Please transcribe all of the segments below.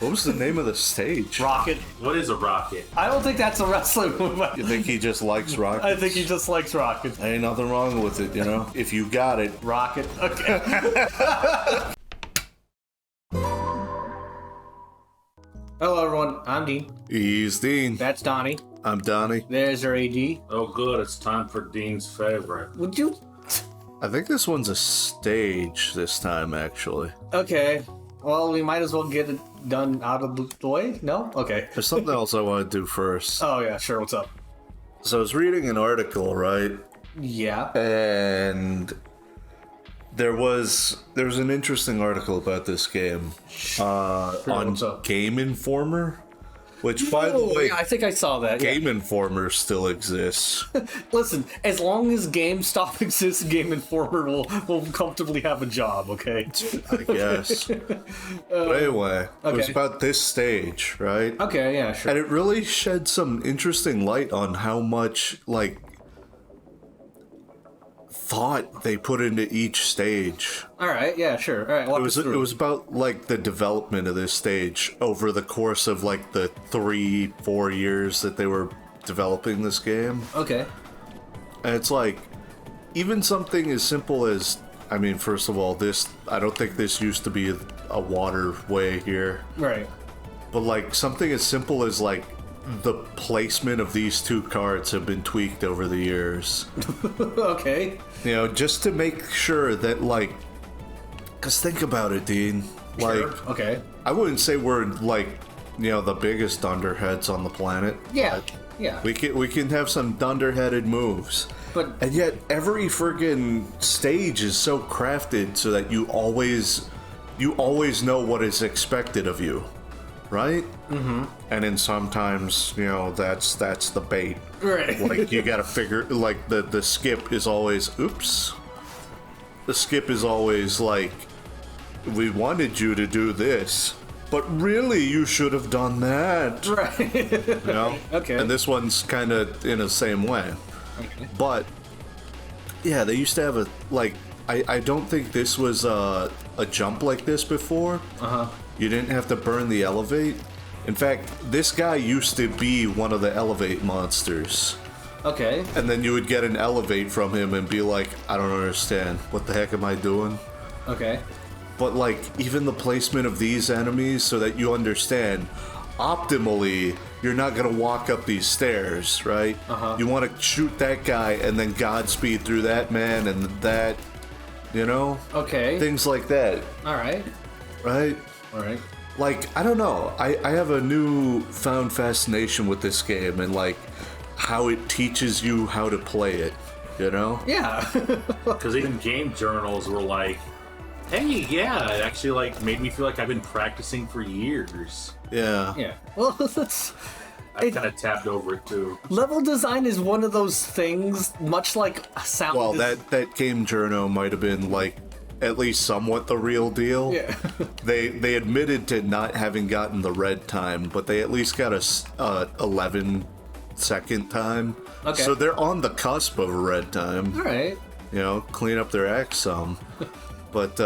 What was the name of the stage? Rocket. What is a rocket? I don't think that's a wrestling move. You think he just likes rockets? I think he just likes rockets. Ain't nothing wrong with it, you know? If you got it. Rocket. Okay. Hello, everyone. I'm Dean. He's Dean. That's Donnie. I'm Donnie. There's our AD. Oh, good. It's time for Dean's favorite. Would you... I think this one's a stage this time, actually. Okay. Well, we might as well get it done out of the way? No? Okay. There's something else I want to do first. Oh, yeah, sure. What's up? So I was reading an article, right? Yeah. And there was an interesting article about this game on what's up? Game Informer, which, by the way, yeah, I think I saw that. Game Informer still exists. Listen, as long as GameStop exists, Game Informer will comfortably have a job, okay? I guess. But anyway, it was about this stage, right? Okay, yeah, sure. And it really shed some interesting light on how much, like, thought they put into each stage. Alright, yeah, sure. Alright, It was about, like, the development of this stage over the course of, like, the 3-4 years that they were developing this game. Okay. And it's like, even something as simple as, I mean, first of all, I don't think this used to be a waterway here. Right. But, like, something as simple as, like, the placement of these two cards have been tweaked over the years. Okay. You know, just to make sure that, like, because think about it, Dean. Like, Sure. Okay. I wouldn't say we're, like, you know, the biggest dunderheads on the planet. Yeah. But Yeah. we can have some dunderheaded moves. But And yet, every friggin' stage is so crafted so that you always know what is expected of you, right? Mm-hmm. And then sometimes, you know, that's the bait. right. Like, you gotta figure, like, the skip is always, oops. The skip is always like, we wanted you to do this, but really you should have done that. Right. You know? Okay. And this one's kind of in the same way. Okay. But, yeah, they used to have I don't think this was a jump like this before. Uh-huh. You didn't have to burn the elevate. In fact, this guy used to be one of the elevate monsters. Okay. And then you would get an elevate from him and be like, I don't understand. What the heck am I doing? Okay. But, like, even the placement of these enemies so that you understand, optimally, you're not going to walk up these stairs, right? Uh-huh. You want to shoot that guy and then Godspeed through that man and that, you know? Okay. Things like that, Alright. right? Alright. Like, I don't know. I have a newfound fascination with this game and, like, how it teaches you how to play it, you know? Yeah. Because even game journals were like, hey, yeah, it actually, like, made me feel like I've been practicing for years. Yeah. Yeah. Well, that's... I kind of tapped over it, too. Level design is one of those things, much like sound. Well, that game journal might have been, like, at least somewhat the real deal. Yeah. They admitted to not having gotten the red time, but they at least got a 11-second time. Okay. So they're on the cusp of a red time. All right. You know, clean up their act some. But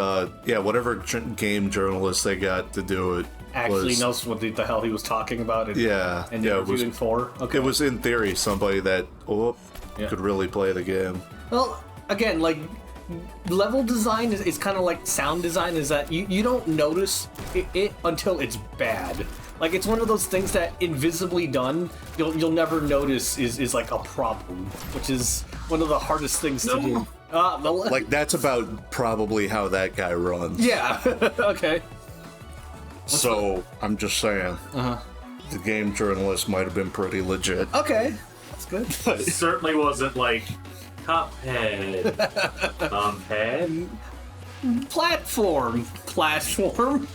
yeah, whatever game journalist they got to do it Actually was, knows what the hell he was talking about. And, Yeah, And yeah, it interviewing was. for. Okay. It was in theory somebody that Yeah. could really play the game. Well, again, like, level design is kind of like sound design, is that you don't notice it until it's bad. Like, it's one of those things that invisibly done, you'll never notice is like a problem, which is one of the hardest things to do. Like, that's about probably how that guy runs. Yeah. Okay. So, I'm just saying, the game journalist might have been pretty legit. Okay. That's good. It certainly wasn't like, Cuphead. Cuphead? Platform,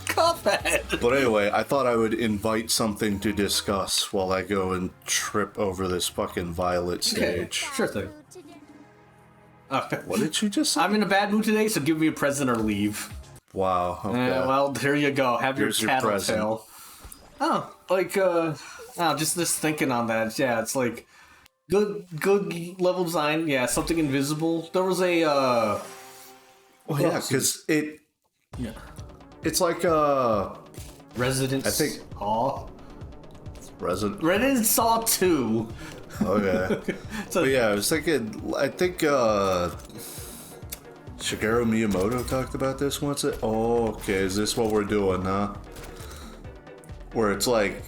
Cuphead. But anyway, I thought I would invite something to discuss while I go and trip over this fucking Violet stage. Sure thing. Okay. What did she just say? I'm in a bad mood today, so give me a present or leave. Wow, okay. Well, there you go. Have Here's your your tattletale. Oh, like, just thinking on that. Yeah, it's like, good level design. Yeah, something invisible. There was a, Well, yeah, because Yeah. it's like Resident. I think- Saw. Resident. Saw 2. Okay. So But yeah, I was thinking. I think Shigeru Miyamoto talked about this once. Oh, okay. Is this what we're doing, huh? Where it's like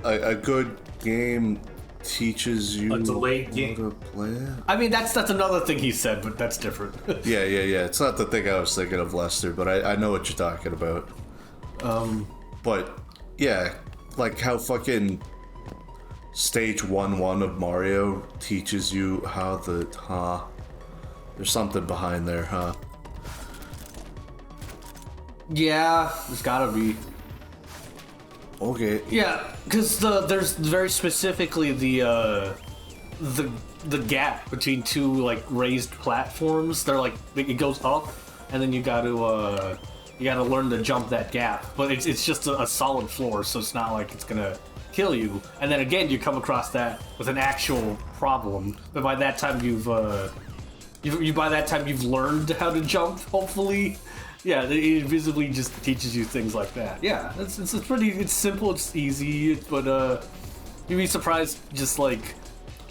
a good game teaches you A delayed how game. to play it. I mean, that's another thing he said, but that's different. Yeah. It's not the thing I was thinking of, Lester, but I know what you're talking about. But yeah, like how fucking stage 1-1 of Mario teaches you how the there's something behind there, huh? Yeah, there's gotta be. Okay. Yeah, because there's very specifically the gap between two like raised platforms. They're like it goes up, and then you gotta learn to jump that gap. But it's just a solid floor, so it's not like it's gonna kill you. And then again, you come across that with an actual problem. But by that time you've learned how to jump. Hopefully. Yeah, it visibly just teaches you things like that. Yeah, it's simple, it's easy, but you'd be surprised just like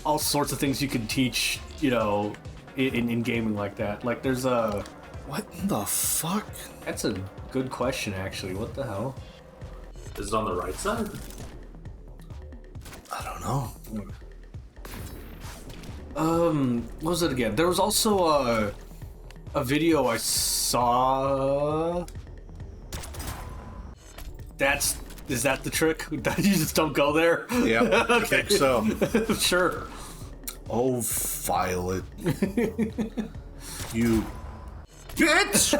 all sorts of things you can teach, you know, in gaming like that. Like there's a... What the fuck? That's a good question, actually. What the hell? Is it on the right side? I don't know. What was it again? There was also a video I saw. Is that the trick? You just don't go there? Yeah, Okay. I think so. Sure. Oh, Violet. You bitch!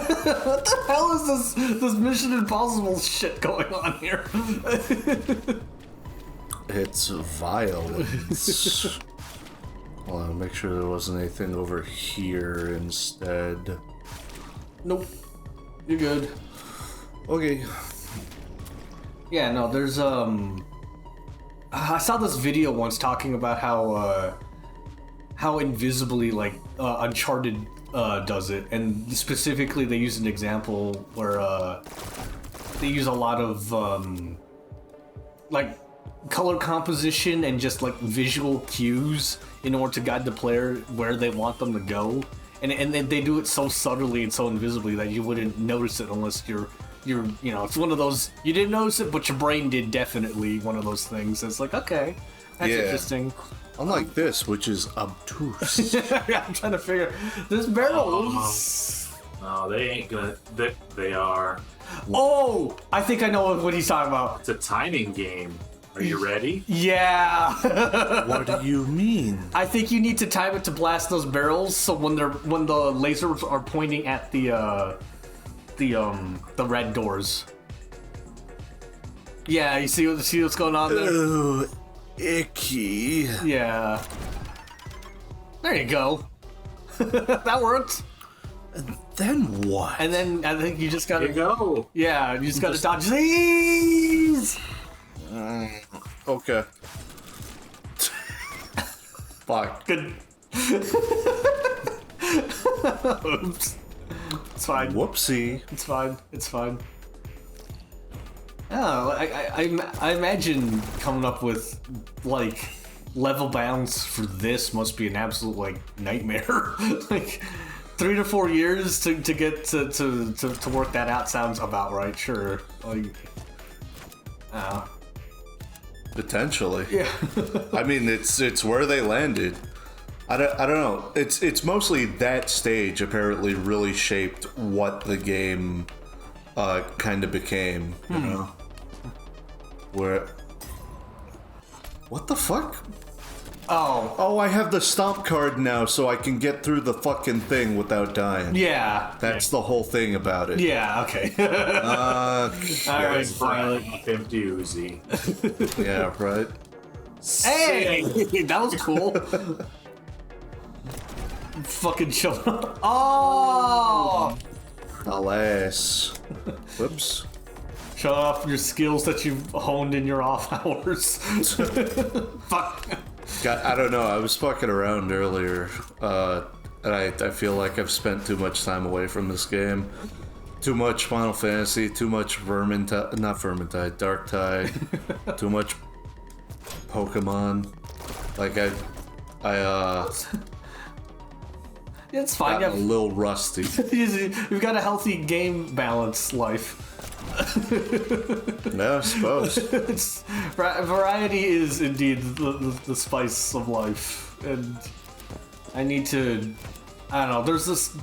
What the hell is this Mission Impossible shit going on here? It's violence. Hold on, make sure there wasn't anything over here instead. Nope. You're good. Okay. Yeah, no, there's I saw this video once talking about how invisibly like Uncharted does it, and specifically they use an example where they use a lot of like color composition and just like visual cues in order to guide the player where they want them to go, and they do it so subtly and so invisibly that you wouldn't notice it unless you're you know, it's one of those you didn't notice it but your brain did. Definitely one of those things. It's like, okay, that's interesting. Unlike this, which is obtuse. Yeah, I'm trying to figure. There's barrels. No, they ain't gonna. They are. Oh, I think I know what he's talking about. It's a timing game. Are you ready? Yeah. What do you mean? I think you need to time it to blast those barrels, so when the lasers are pointing at the red doors. Yeah, you see what's going on there? Ooh, icky. Yeah. There you go. That worked. Then what? And then I think you just gotta... Here you go. Yeah, you just gotta dodge these! Okay. Fuck. Good. Oops. It's fine. Whoopsie. It's fine. It's fine. Oh, I imagine coming up with like level bounds for this must be an absolute like nightmare. Like 3 to 4 years to get to work that out sounds about right. Sure. Like, Potentially. yeah. I mean, it's where they landed. I don't know. It's mostly that stage apparently really shaped what the game kind of became. You know, where. What the fuck? Oh. I have the stomp card now, so I can get through the fucking thing without dying. Yeah. That's the whole thing about it. Yeah. Okay. All right. It's Violet empty Uzi. Yeah, right. Hey, that was cool. Fucking show up. Oh! Alas. Whoops. Show off your skills that you've honed in your off hours. Fuck. God, I don't know. I was fucking around earlier, and I feel like I've spent too much time away from this game. Too much Final Fantasy, too much not Vermintide, Darktide, too much Pokemon. Like It's fine. got a little rusty. You've got a healthy game balance life. Yeah, I suppose. Variety is indeed the spice of life, and I need to. I don't know. There's this.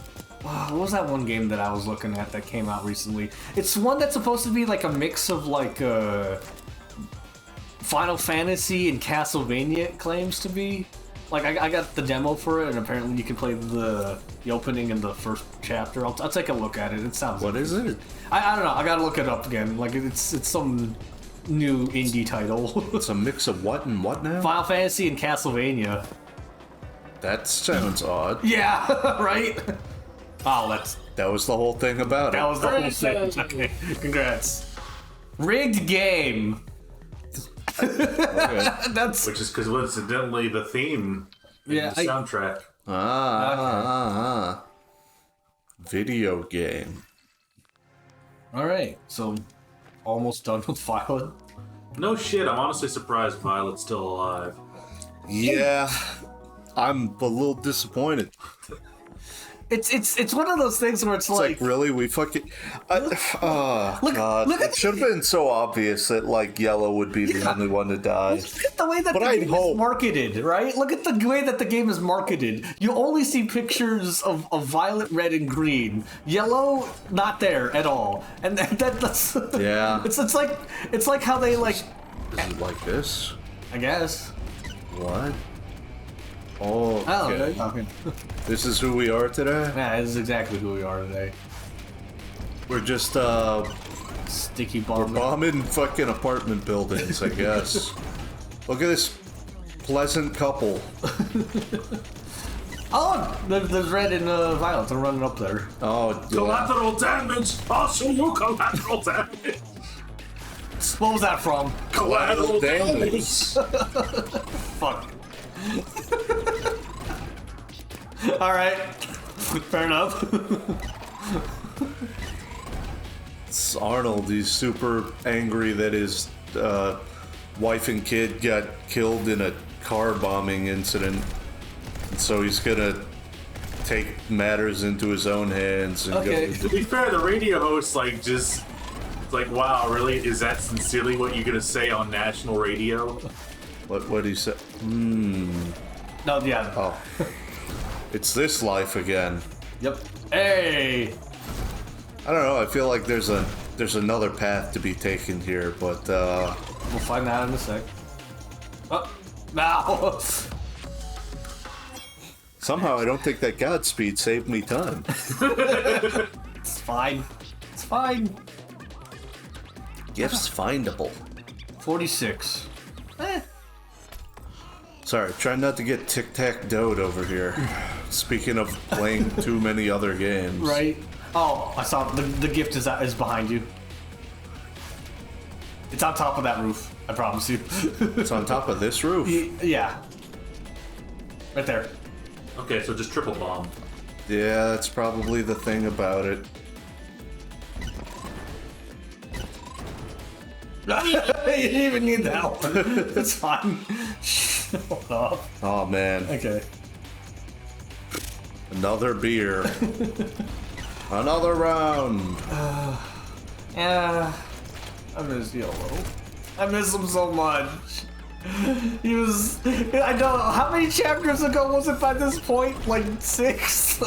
What was that one game that I was looking at that came out recently? It's one that's supposed to be like a mix of like Final Fantasy and Castlevania. It claims to be. Like I got the demo for it, and apparently you can play the opening and the first chapter. I'll take a look at it. It sounds. What is it? I don't know. I gotta look it up again. Like it's some new indie title. It's a mix of what and what now? Final Fantasy and Castlevania. That sounds odd. Yeah, right. Oh, That was the whole thing about that it. was the whole thing. Okay, congrats. Rigged game. Okay. That's Which is because incidentally the theme in Yeah, the soundtrack. Video game. all right. So almost done with Violet. No shit, I'm honestly surprised Violet's still alive. Yeah, I'm a little disappointed. It's one of those things where it's It's like, really, we fucking. Oh god! look at It should have been so obvious that like Yellow would be the only one to die. Look at the way that But the I'd game hope. is marketed, right? Look at the way that the game is marketed. You only see pictures of violet, red, and green. Yellow, not there at all. And that's Yeah. It's like how they like. Is it like this? I guess. What? Oh, Oh, okay. okay. This is who we are today. Yeah, this is exactly who we are today. We're just Sticky bomb. bombing fucking apartment buildings, I guess. Look at this pleasant couple. Oh, there's red and violet. They're running up there. Oh, yeah. Collateral damage! I'll show you collateral damage! What was that from? Collateral damage. damage! Fuck. All right. Fair enough. It's Arnold. He's super angry that his wife and kid got killed in a car bombing incident, and so he's gonna take matters into his own hands and Okay. To be fair, the radio host wow, really? Is that sincerely what you're gonna say on national radio? What he said? No, yeah. Oh, it's this life again. Yep. Hey. I don't know. I feel like there's another path to be taken here, but We'll find that in a sec. Oh, no. somehow I don't think that Godspeed saved me time. It's fine. It's fine. Gifts findable. 46. Eh. Sorry, try not to get tic-tac-doed over here. Speaking of playing too many other games. Right. Oh, I saw the gift is behind you. It's on top of that roof. I promise you. It's on top of this roof. Yeah. Right there. Okay, so just triple bomb. Yeah, that's probably the thing about it. You didn't even need that one. It's fine. Shut up. Oh man, Okay. another beer. Another round. Yeah. I miss Yellow. I miss him so much. He was. I don't know. How many chapters ago was it by this point? Like 6?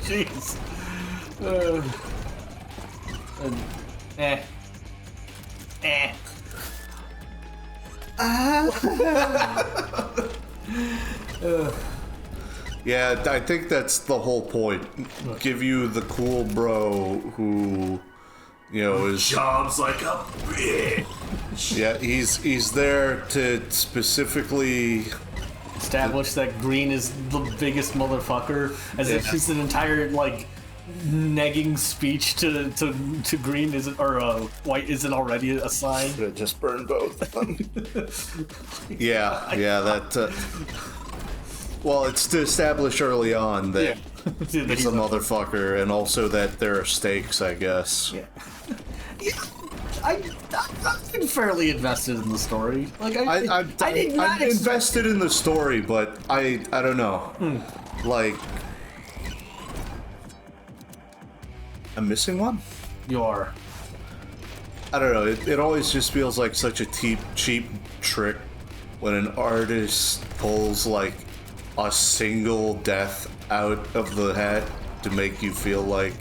Jeez. Eh. Eh. Yeah, I think that's the whole point. Give you the cool bro who, you know, is Jobs like a bitch! yeah. He's there to specifically. Establish that Green is the biggest motherfucker, as if she's an entire like negging speech to Green isn't or White isn't already a sign. Should have just burned both of them. yeah, that. Well, it's to establish early on that He's a motherfucker, and also that there are stakes, I guess. Yeah. Yeah, I've been fairly invested in the story. Like I did not I'm invested in the story, but I don't know. Like, I'm missing one. You are. I don't know. It always just feels like such a cheap trick when an artist pulls like a single death out of the hat to make you feel like,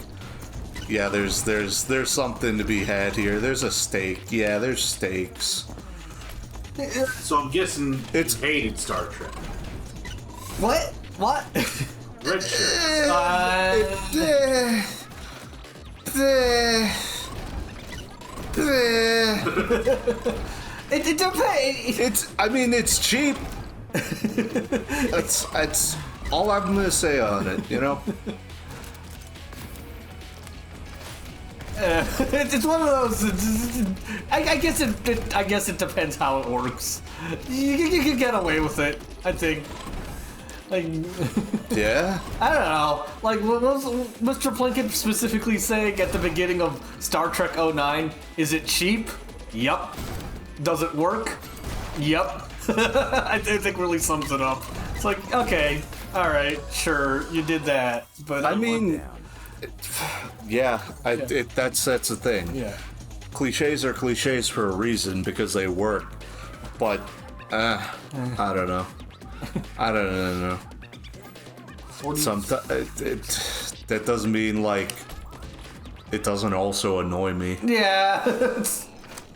yeah, there's something to be had here. There's a stake. Yeah, there's stakes. So I'm guessing It's- you hated Star Trek. What? What? Red shirt. It depends. I mean, it's cheap. That's all I'm gonna say on it, you know? It's one of those. I guess it depends how it works. You can get away with it, I think. Like, Yeah? I don't know. Like, what was Mr. Plinkett specifically saying at the beginning of Star Trek '09? Is it cheap? Yup. Does it work? Yup. I think really sums it up. It's like, okay, all right, sure, you did that, but I mean, yeah, that's the thing. yeah. Cliches are cliches for a reason because they work. But, I don't know. I don't know. Sometimes that doesn't mean like it doesn't also annoy me. Yeah.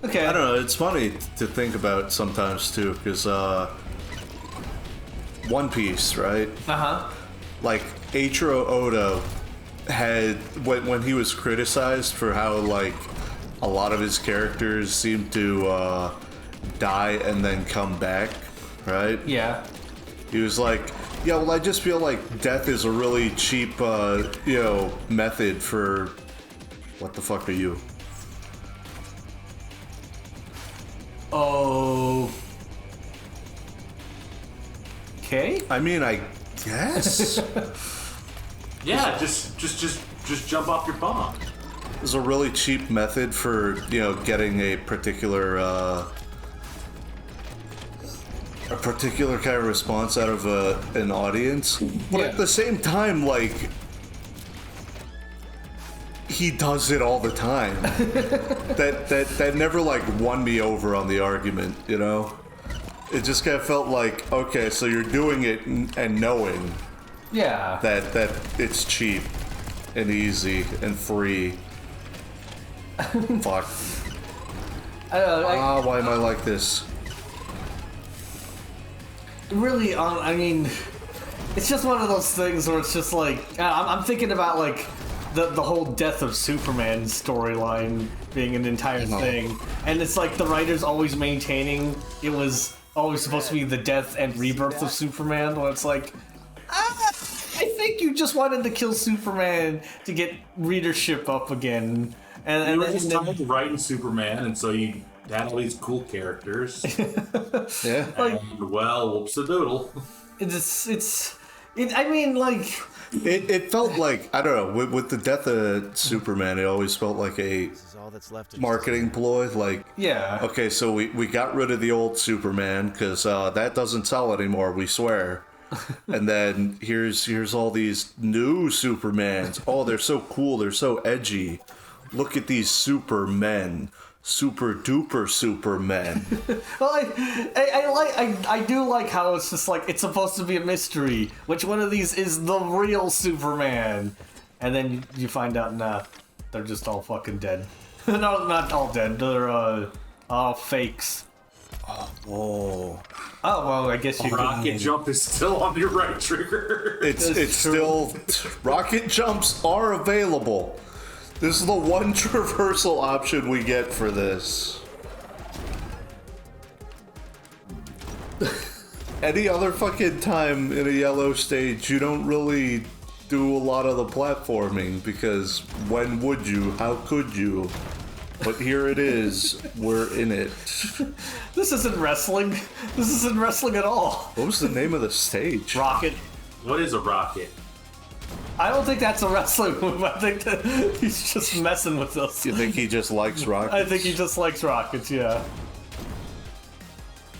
Okay. I don't know. It's funny to think about sometimes too, because One Piece, right? Like Eiichiro Oda had when he was criticized for how like a lot of his characters seem to die and then come back, right? Yeah. He was like, yeah, well, I just feel like death is a really cheap, method for... What the fuck are you? Oh. Okay. I mean, I guess? Yeah, just jump off your bomb. It's a really cheap method for, getting a particular kind of response out of an audience. But Yeah. at the same time, like... He does it all the time. that never like won me over on the argument, you know? It just kind of felt like, okay, so you're doing it and knowing Yeah. that it's cheap and easy and free. Fuck. I don't know. Why am I like this? Really, I mean, it's just one of those things where it's just like I'm thinking about like the whole death of Superman storyline being an entire thing, and it's like the writers always maintaining it was always supposed to be the death and rebirth of Superman, where it's like, I think you just wanted to kill Superman to get readership up again, and You were then, just tired of writing Superman, and so you had all these cool characters. Yeah. And, well, whoops-a-doodle. I mean, like. It felt like, I don't know, with the death of Superman, it always felt like a marketing ploy. Like, Yeah. okay, so we got rid of the old Superman because that doesn't sell anymore, we swear. And then here's all these new Supermans. Oh, they're so cool, they're so edgy. Look at these Supermen. Super duper Supermen. Well, I do like how it's just like it's supposed to be a mystery. Which one of these is the real Superman? And then you find out, nah, they're just all fucking dead. No, not all dead. They're all fakes. Oh. Oh well, I guess you Rocket jump is still on your right trigger. It's still... Rocket jumps are available. This is the one traversal option we get for this. Any other fucking time in a yellow stage, you don't really do a lot of the platforming because when would you? How could you? But here it is. We're in it. This isn't wrestling. This isn't wrestling at all. What was the name of the stage? Rocket. What is a rocket? I don't think that's a wrestling move. I think that he's just messing with us. You think he just likes rockets? I think he just likes rockets, yeah.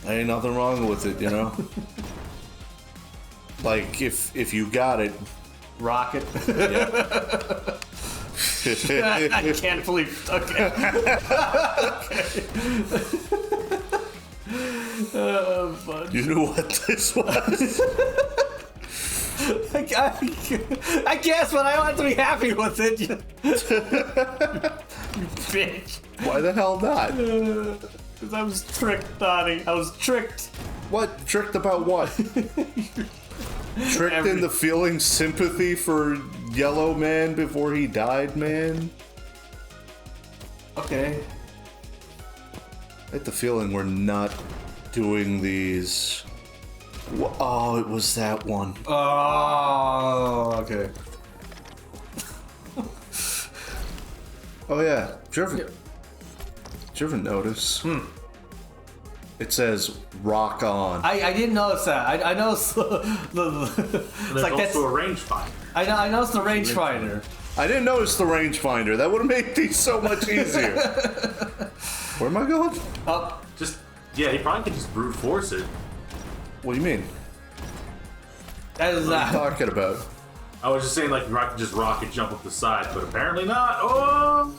Ain't nothing wrong with it, you know? Like, if you got it. Rocket. Yeah. I can't believe. Okay. Fun. You knew what this was? I guess, but I don't have to be happy with it. You bitch. Why the hell not? Because I was tricked, Donnie. I was tricked. What? Tricked about what? Tricked into feeling sympathy for Yellow Man before he died, man? Okay. I had the feeling we're not doing these. Oh, it was that one. Oh, okay. Oh yeah, did you ever notice? It says "rock on." I didn't notice that. I noticed the it's like that's also a rangefinder. I noticed the rangefinder. I didn't notice the rangefinder. That would have made things so much easier. Where am I going? Up. Yeah, he probably could just brute force it. What do you mean? That is What are you not. talking about? I was just saying, like, you could just rocket jump up the side, but apparently not. Oh!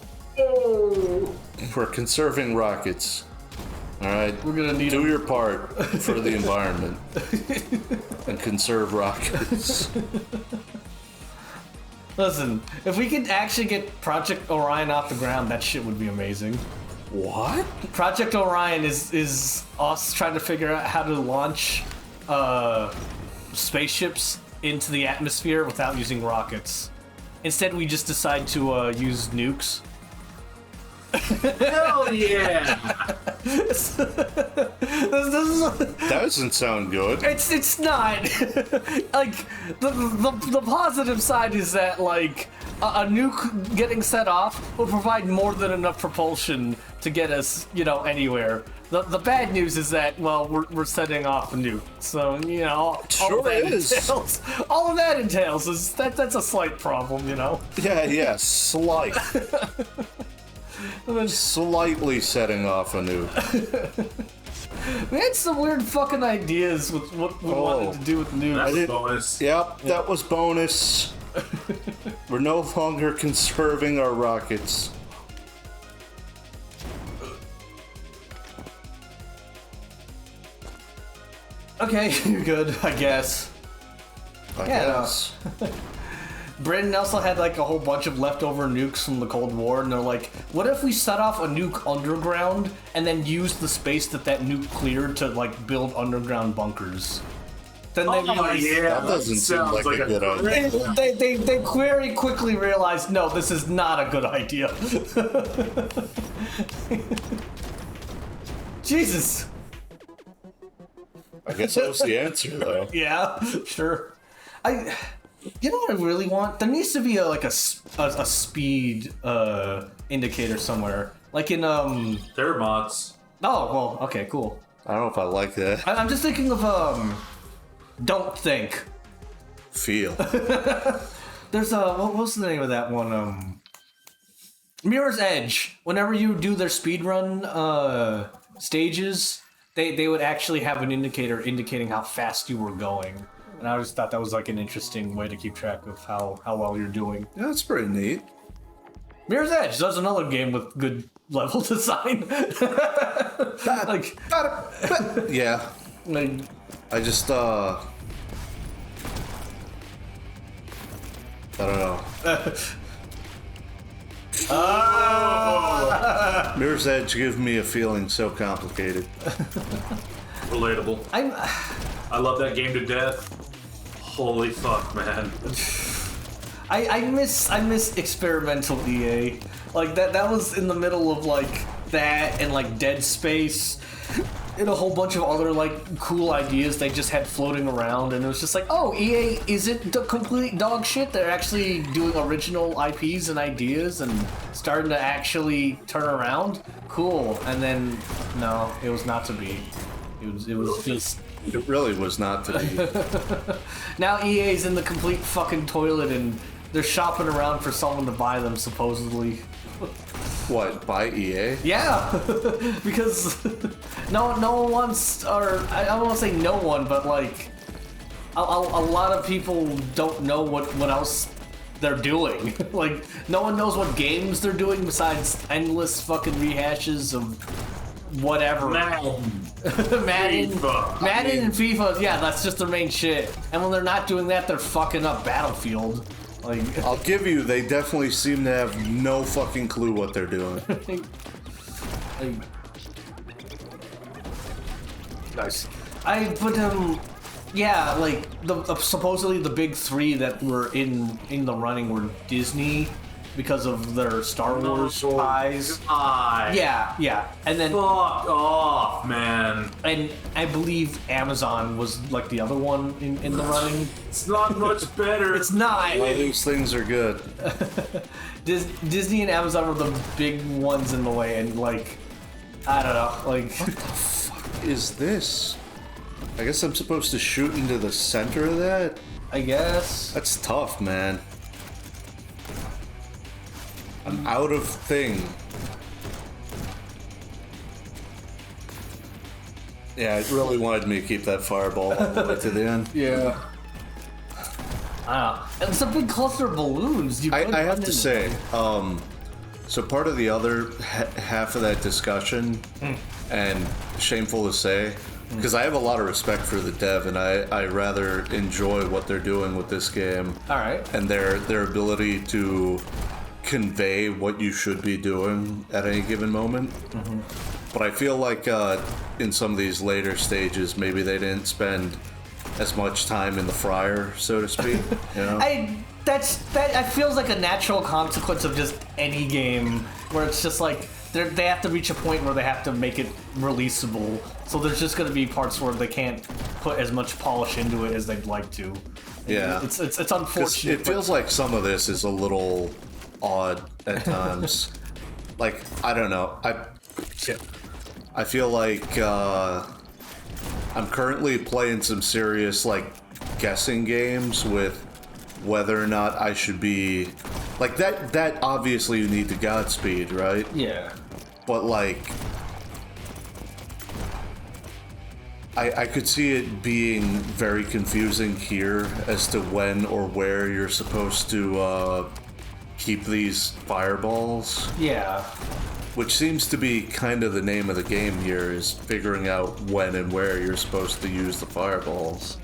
We're conserving rockets. All right. We're gonna need do them. your part for the environment and conserve rockets. Listen, if we could actually get Project Orion off the ground, that shit would be amazing. What? Project Orion is us trying to figure out how to launch spaceships into the atmosphere without using rockets. Instead, we just decide to use nukes. Hell yeah! This is, That doesn't sound good. it's not. Like, the positive side is that, like, a nuke getting set off will provide more than enough propulsion to get us, you know, anywhere. The bad news is that, well, we're setting off a nuke. So, you know, all of that entails is that's a slight problem, you know? Yeah, slight. Slightly setting off a nuke. We had some weird fucking ideas with what we wanted to do with nukes. That's did- bonus. Yep, that was bonus. We're no longer conserving our rockets. Okay, you're good, I guess. I Yeah, no. guess. Britain also had like a whole bunch of leftover nukes from the Cold War, and they're like, what if we set off a nuke underground and then use the space that nuke cleared to like build underground bunkers? Then they realized, That doesn't seem sounds like a good idea. they very quickly realized, no, this is not a good idea. Jesus. I guess that was the answer, though. Yeah, sure. You know what I really want? There needs to be a speed indicator somewhere, like in Thermots. Oh well, okay, cool. I don't know if I like that. I'm just thinking of don't think. Feel. There's what was the name of that one? Mirror's Edge. Whenever you do their speedrun stages, they would actually have an indicator indicating how fast you were going. And I just thought that was like an interesting way to keep track of how well you're doing. Yeah, that's pretty neat. Mirror's Edge. That's another game with good level design. like, Yeah. like, I just, I don't know. Mirror's Edge gives me a feeling so complicated. Relatable. I love that game to death. Holy fuck, man. I miss experimental EA. Like that was in the middle of like that and like Dead Space and a whole bunch of other like cool ideas they just had floating around, and it was just like, oh, EA isn't the complete dog shit. They're actually doing original IPs and ideas and starting to actually turn around. Cool. And then no, it was not to be. It was just... It really was not to be. Now EA's in the complete fucking toilet and they're shopping around for someone to buy them, supposedly. What, by EA? Yeah, because no one wants, or I don't want to say no one, but like a lot of people don't know what else they're doing. Like no one knows what games they're doing besides endless fucking rehashes of whatever. Madden, Madden FIFA. And FIFA. Yeah, that's just their main shit. And when they're not doing that, they're fucking up Battlefield. Like, I'll give you, they definitely seem to have no fucking clue what they're doing. like, nice. Yeah, like supposedly the big three that were in the running were Disney because of their Star Wars ties. Yeah, and then fuck off, man. And I believe Amazon was like the other one in the running. It's not much better. It's not. All these things are good. Disney and Amazon were the big ones in the way, and like, I don't know, like. What the fuck is this? I guess I'm supposed to shoot into the center of that? I guess. That's tough, man. I'm out of thing. Yeah, it really wanted me to keep that fireball all the way to the end. Yeah. And it's a big cluster of balloons. I have to say, so part of the other half of that discussion, and shameful to say, because I have a lot of respect for the dev, and I rather enjoy what they're doing with this game. All right. And their ability to convey what you should be doing at any given moment. But I feel like in some of these later stages, maybe they didn't spend as much time in the fryer, so to speak. You know? That feels like a natural consequence of just any game, where it's just like they have to reach a point where they have to make it releasable. So there's just going to be parts where they can't put as much polish into it as they'd like to. Yeah, it's unfortunate. It feels like some of this is a little odd at times. Like, I don't know. I feel like I'm currently playing some serious like guessing games with whether or not I should be like that obviously you need the Godspeed, right? Yeah. But like I could see it being very confusing here as to when or where you're supposed to keep these fireballs. Yeah. Which seems to be kind of the name of the game here, is figuring out when and where you're supposed to use the fireballs.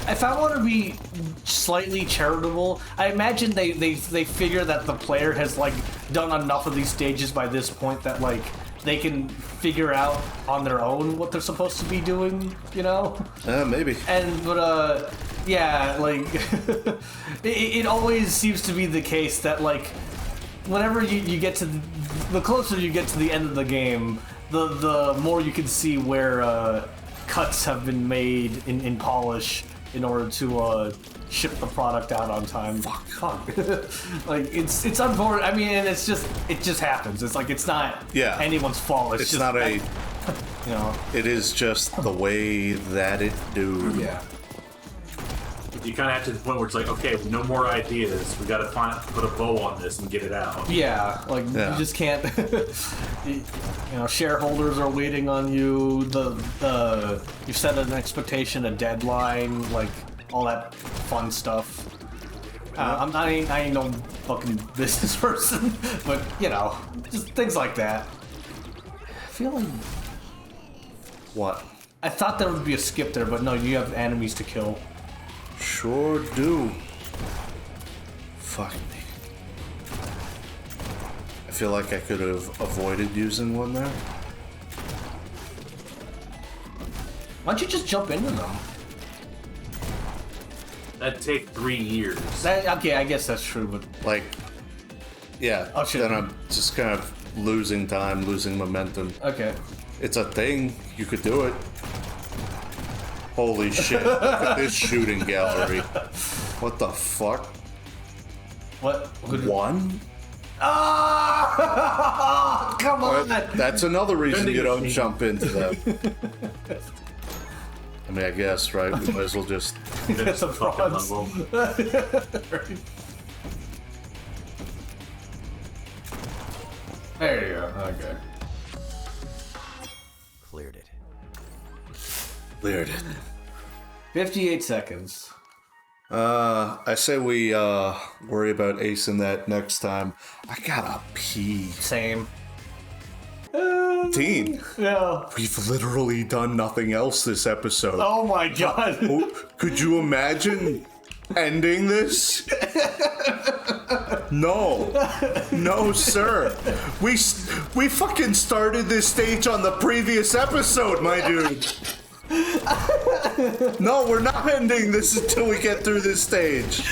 If I want to be slightly charitable, I imagine they figure that the player has like done enough of these stages by this point that like they can figure out on their own what they're supposed to be doing, you know? Maybe. But yeah, like it always seems to be the case that like whenever you get to the closer you get to the end of the game, the more you can see where cuts have been made in polish in order to ship the product out on time. Fuck. Like it's unfortunate. I mean, and it just happens. It's like it's not anyone's fault. It's just not that, you know. It is just the way that it do. Yeah. You kind of have to the point where it's like, okay, no more ideas. We got to put a bow on this and get it out. Yeah, like you just can't. You know, shareholders are waiting on you. You've set an expectation, a deadline, like all that fun stuff. I ain't no fucking business person, but you know, just things like that. I feel like What? I thought there would be a skip there, but no, you have enemies to kill. Sure do. Fuck me. I feel like I could have avoided using one there. Why don't you just jump into them? That'd take 3 years. Okay, I guess that's true, but Like, yeah. Oh, shit. Then I'm just kind of losing time, losing momentum. okay. It's a thing. You could do it. Holy shit. Look at this shooting gallery. What the fuck? What? One? Ah! Come on! That's another reason you don't Bending jump into them. I mean, I guess, right? We might as well just... Finish the fucking Frogs. level. There you go. Okay. Cleared it. Cleared it. 58 seconds. I say we worry about acing that next time. I gotta pee. Same. Dean, No. we've literally done nothing else this episode. Oh my god. Could you imagine ending this? No. No, sir. We fucking started this stage on the previous episode, my dude. No, we're not ending this until we get through this stage.